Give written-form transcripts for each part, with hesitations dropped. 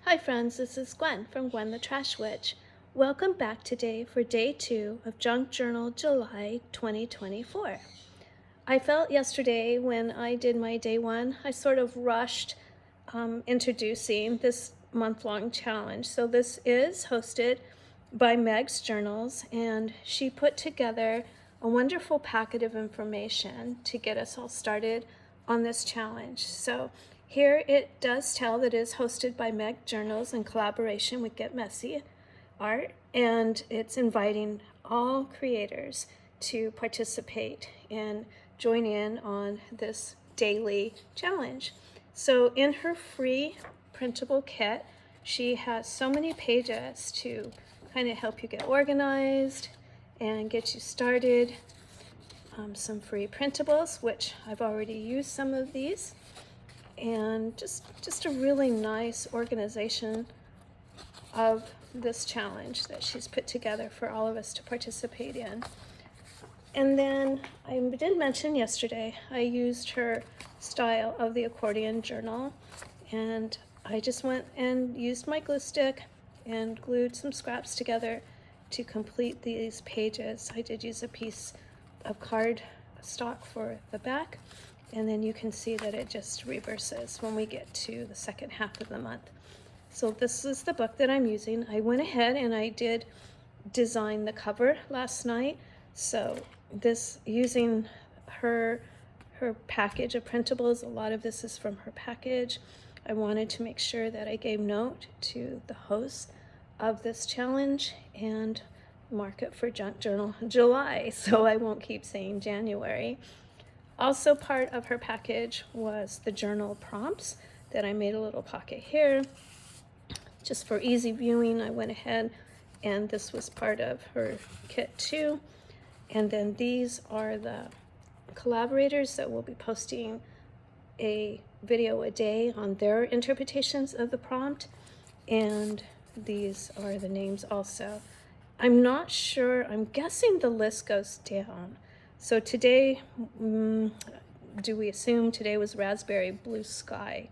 Hi friends, this is Gwen from Gwen the Trash Witch. Welcome back today for day 2 of Junk Journal July 2024. I felt yesterday when I did my day 1, I sort of rushed introducing this month-long challenge. So this is hosted by Meg's Journals, and she put together a wonderful packet of information to get us all started on this challenge. So here it does tell that it is hosted by Meg Journals in collaboration with Get Messy Art, and it's inviting all creators to participate and join in on this daily challenge. So in her free printable kit, she has so many pages to kind of help you get organized and get you started. Some free printables, which I've already used some of these, and just a really nice organization of this challenge that she's put together for all of us to participate in. And then I did mention yesterday I used her style of the accordion journal, and I just went and used my glue stick and glued some scraps together to complete these pages. I did use a piece of card stock for the back, and then you can see that it just reverses when we get to the second half of the month. So this is the book that I'm using. I went ahead and I did design the cover last night. So this, using her package of printables, a lot of this is from her package. I wanted to make sure that I gave note to the hosts of this challenge and mark it for Junk Journal July, so I won't keep saying January. Also part of her package was the journal prompts that I made a little pocket here. Just for easy viewing, I went ahead and this was part of her kit too. And then these are the collaborators that will be posting a video a day on their interpretations of the prompt. And these are the names also. I'm not sure, I'm guessing the list goes down. So today, do we assume today was Raspberry Blue Sky?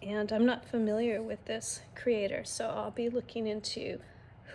And I'm not familiar with this creator, so I'll be looking into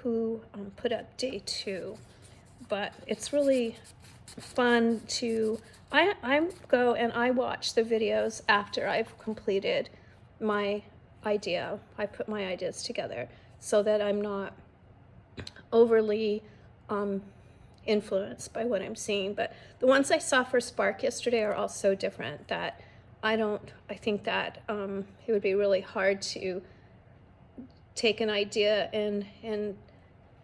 who put up day 2. But it's really fun to, I go and I watch the videos after I've completed my idea. I put my ideas together so that I'm not overly influenced by what I'm seeing. But the ones I saw for Spark yesterday are all so different that I think that it would be really hard to take an idea and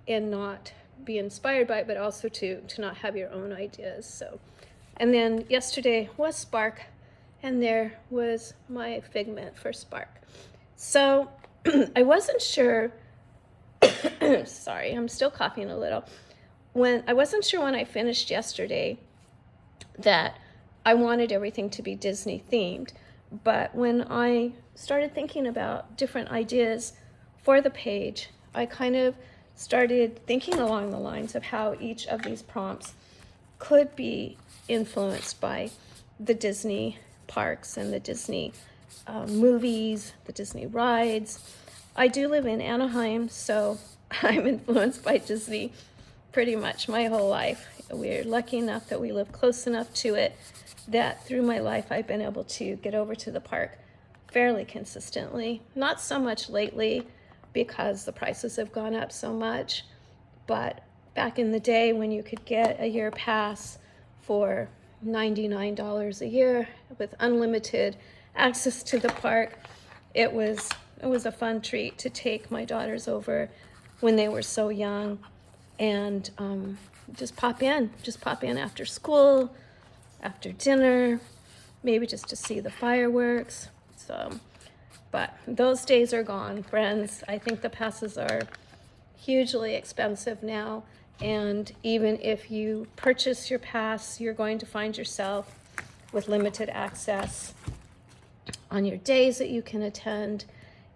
not be inspired by it, but also to not have your own ideas. So, and then yesterday was Spark, and there was my figment for Spark. So I wasn't sure, sorry, I'm still coughing a little. I wasn't sure when I finished yesterday that I wanted everything to be Disney themed, but when I started thinking about different ideas for the page, I kind of started thinking along the lines of how each of these prompts could be influenced by the Disney parks and the Disney movies, the Disney rides. I do live in Anaheim, so I'm influenced by Disney pretty much my whole life. We're lucky enough that we live close enough to it that through my life I've been able to get over to the park fairly consistently. Not so much lately because the prices have gone up so much, but back in the day when you could get a year pass for $99 a year with unlimited access to the park, it was a fun treat to take my daughters over when they were so young and just pop in after school, after dinner, maybe just to see the fireworks. So, but those days are gone, friends. I think the passes are hugely expensive now, and even if you purchase your pass, you're going to find yourself with limited access on your days that you can attend,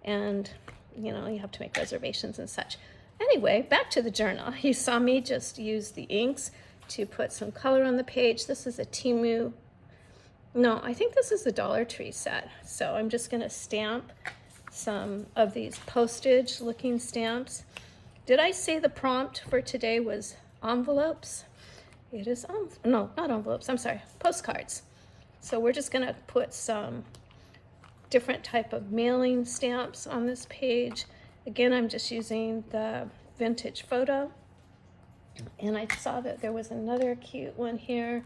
and you have to make reservations and such. Anyway, back to the journal. You saw me just use the inks to put some color on the page. This is a Temu, no, I think this is the Dollar Tree set. So I'm just gonna stamp some of these postage looking stamps. Did I say the prompt for today was envelopes? It is, no, not envelopes, I'm sorry, postcards. So we're just gonna put some different type of mailing stamps on this page. Again, I'm just using the vintage photo. And I saw that there was another cute one here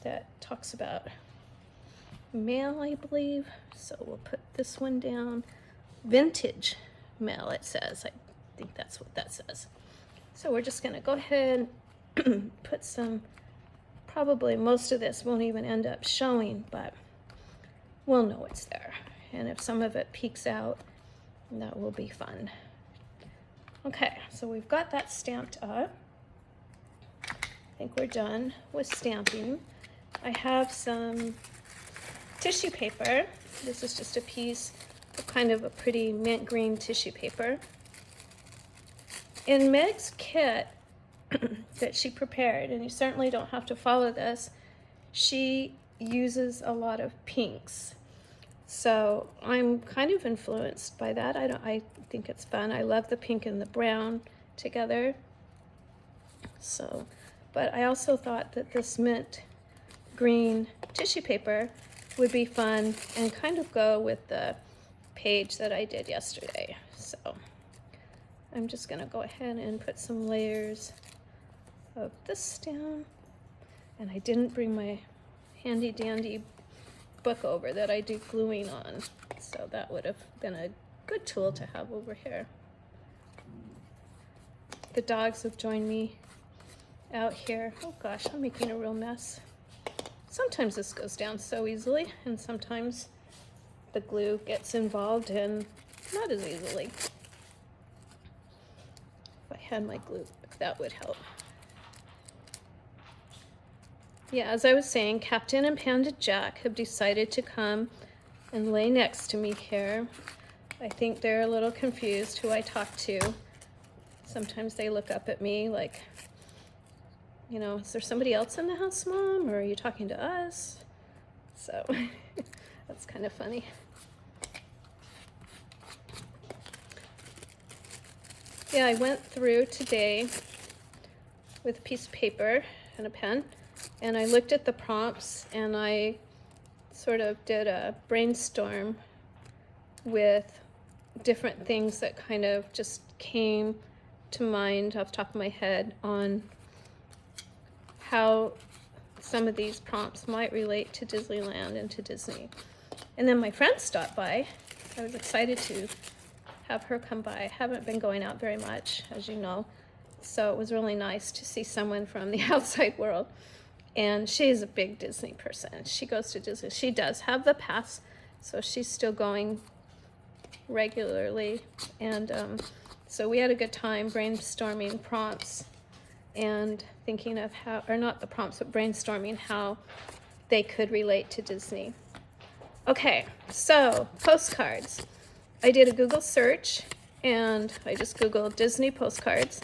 that talks about mail, I believe. So we'll put this one down. Vintage mail, it says. I think that's what that says. So we're just gonna go ahead and put some, probably most of this won't even end up showing, but we'll know it's there. And if some of it peeks out, that will be fun. Okay, so we've got that stamped up. I think we're done with stamping. I have some tissue paper. This is just a piece of kind of a pretty mint green tissue paper. In Meg's kit that she prepared, and you certainly don't have to follow this, she uses a lot of pinks. So I'm kind of influenced by that. I think it's fun. I love the pink and the brown together. So, but I also thought that this mint green tissue paper would be fun and kind of go with the page that I did yesterday. So I'm just gonna go ahead and put some layers of this down. And I didn't bring my handy dandy book over that I do gluing on, so that would have been a good tool to have over here. The dogs have joined me out here. Oh gosh, I'm making a real mess. Sometimes this goes down so easily, and sometimes the glue gets involved and not as easily. If I had my glue, that would help. Yeah, as I was saying, Captain and Panda Jack have decided to come and lay next to me here. I think they're a little confused who I talk to. Sometimes they look up at me like, you know, is there somebody else in the house, Mom? Or are you talking to us? So that's kind of funny. Yeah, I went through today with a piece of paper and a pen, and I looked at the prompts, and I sort of did a brainstorm with different things that kind of just came to mind off the top of my head on how some of these prompts might relate to Disneyland and to Disney. And then my friend stopped by. I was excited to have her come by. I haven't been going out very much, as you know, so it was really nice to see someone from the outside world. And she's a big Disney person. She goes to Disney. She does have the pass, so she's still going regularly. And so we had a good time brainstorming prompts and thinking of how, or not the prompts, but brainstorming how they could relate to Disney. Okay, so postcards. I did a Google search, and I just Googled Disney postcards.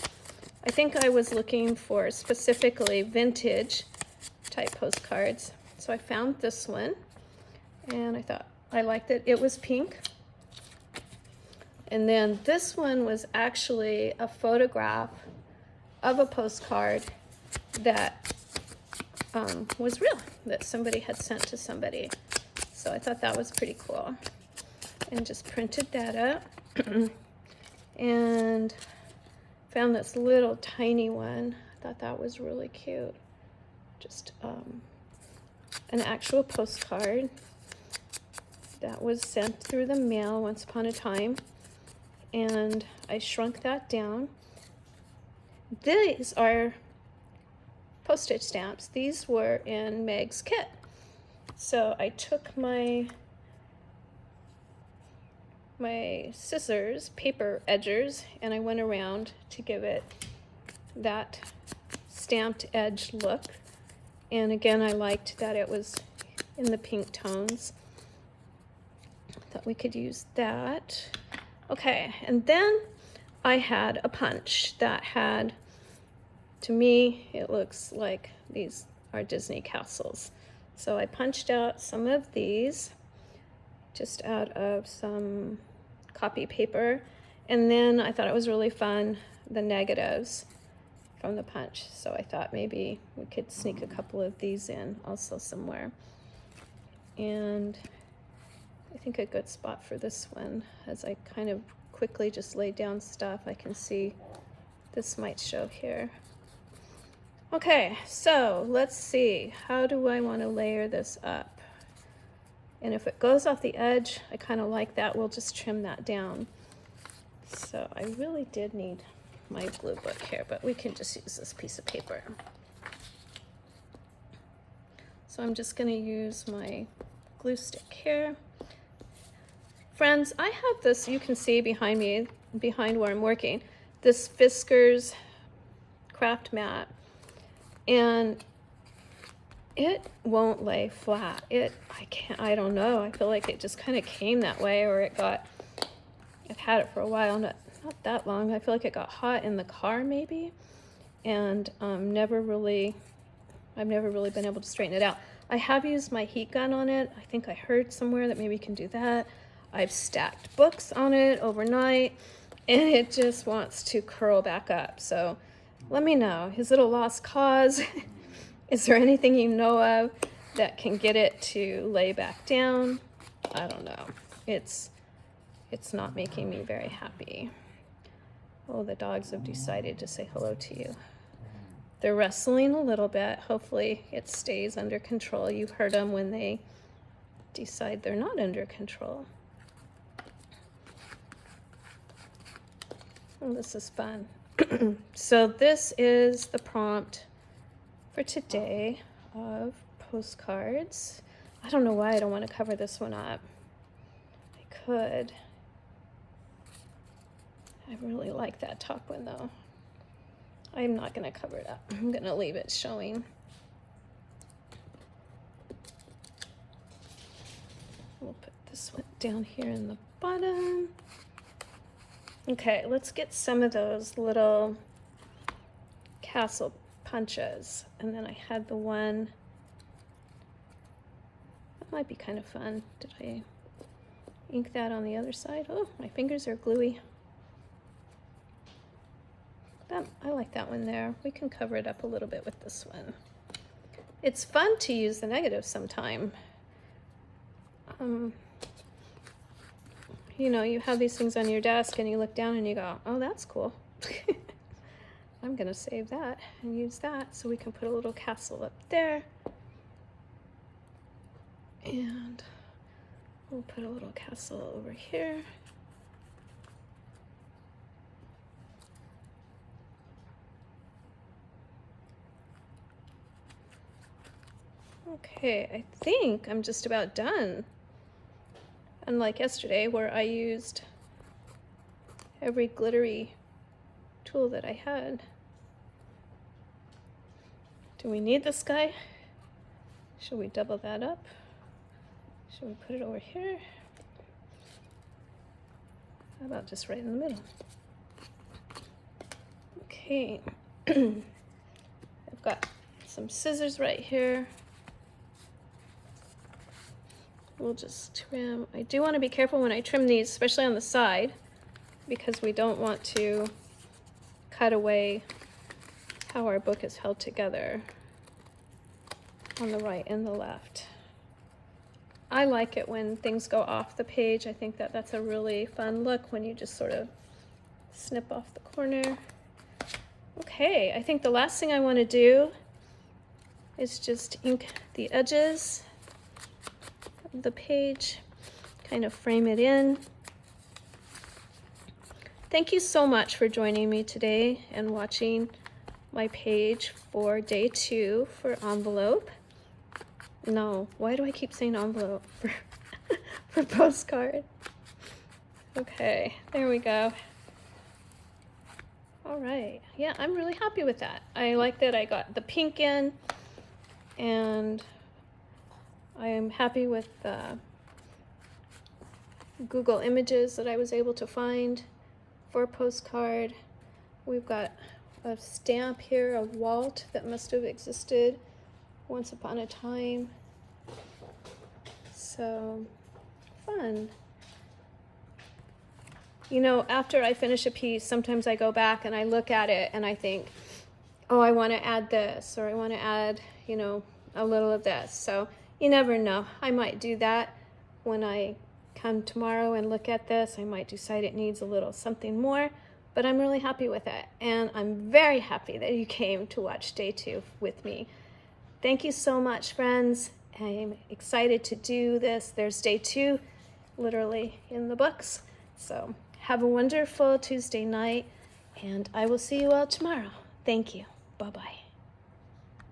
I think I was looking for specifically vintage type postcards. So I found this one, and I thought I liked it. It was pink. And then this one was actually a photograph of a postcard that was real, that somebody had sent to somebody. So I thought that was pretty cool. And just printed that up. And found this little tiny one. I thought that was really cute. Just an actual postcard that was sent through the mail once upon a time. And I shrunk that down. These are postage stamps. These were in Meg's kit. So I took my scissors, paper edgers, and I went around to give it that stamped edge look. And again, I liked that it was in the pink tones. Thought we could use that. Okay, and then I had a punch that had, to me, it looks like these are Disney castles. So I punched out some of these, just out of some copy paper. And then I thought it was really fun, the negatives from the punch. So I thought maybe we could sneak a couple of these in also somewhere. And I think a good spot for this one, as I kind of quickly just laid down stuff, I can see this might show here. Okay, so let's see, how do I want to layer this up? And if it goes off the edge, I kind of like that. We'll just trim that down. So I really did need my glue book here, but we can just use this piece of paper. So I'm just going to use my glue stick here. Friends, I have this, you can see behind me, behind where I'm working, this Fiskars craft mat, and it won't lay flat. I don't know, I feel like it just kind of came that way, or it got, I've had it for a while, not that long. I feel like it got hot in the car maybe, and I've never really been able to straighten it out. I have used my heat gun on it. I think I heard somewhere that maybe you can do that. I've stacked books on it overnight, and it just wants to curl back up. So let me know, is it a lost cause? Is there anything you know of that can get it to lay back down? I don't know. It's not making me very happy. Oh, the dogs have decided to say hello to you. They're wrestling a little bit. Hopefully it stays under control. You've heard them when they decide they're not under control. Oh, this is fun. So this is the prompt for today of postcards. I don't know why I don't want to cover this one up. I could. I really like that top one though. I'm not going to cover it up. I'm going to leave it showing. We'll put this one down here in the bottom. Okay, let's get some of those little castle punches. And then I had the one, that might be kind of fun. Did I ink that on the other side? Oh, my fingers are gluey. I like that one there. We can cover it up a little bit with this one. It's fun to use the negative sometime. You know, you have these things on your desk and you look down and you go, oh, that's cool. I'm gonna save that and use that, so we can put a little castle up there. And we'll put a little castle over here. Okay, I think I'm just about done. Unlike yesterday where I used every glittery tool that I had. Do we need this guy? Should we double that up? Should we put it over here? How about just right in the middle? Okay. I've got some scissors right here. We'll just trim. I do want to be careful when I trim these, especially on the side, because we don't want to cut away how our book is held together on the right and the left. I like it when things go off the page. I think that that's a really fun look when you just sort of snip off the corner. Okay, I think the last thing I want to do is just ink the edges of the page, kind of frame it in. Thank you so much for joining me today and watching my page for day 2 for envelope. No, why do I keep saying envelope for postcard? Okay, there we go. All right, yeah, I'm really happy with that. I like that I got the pink in, and I am happy with the Google Images that I was able to find for a postcard. We've got a stamp here of Walt that must have existed once upon a time. So fun. You know, after I finish a piece, sometimes I go back and I look at it and I think, oh, I want to add this, or I want to add, you know, a little of this. So you never know. I might do that when I come tomorrow and look at this. I might decide it needs a little something more, but I'm really happy with it. And I'm very happy that you came to watch day 2 with me. Thank you so much, friends. I'm excited to do this. There's day 2 literally in the books. So have a wonderful Tuesday night, and I will see you all tomorrow. Thank you. Bye-bye.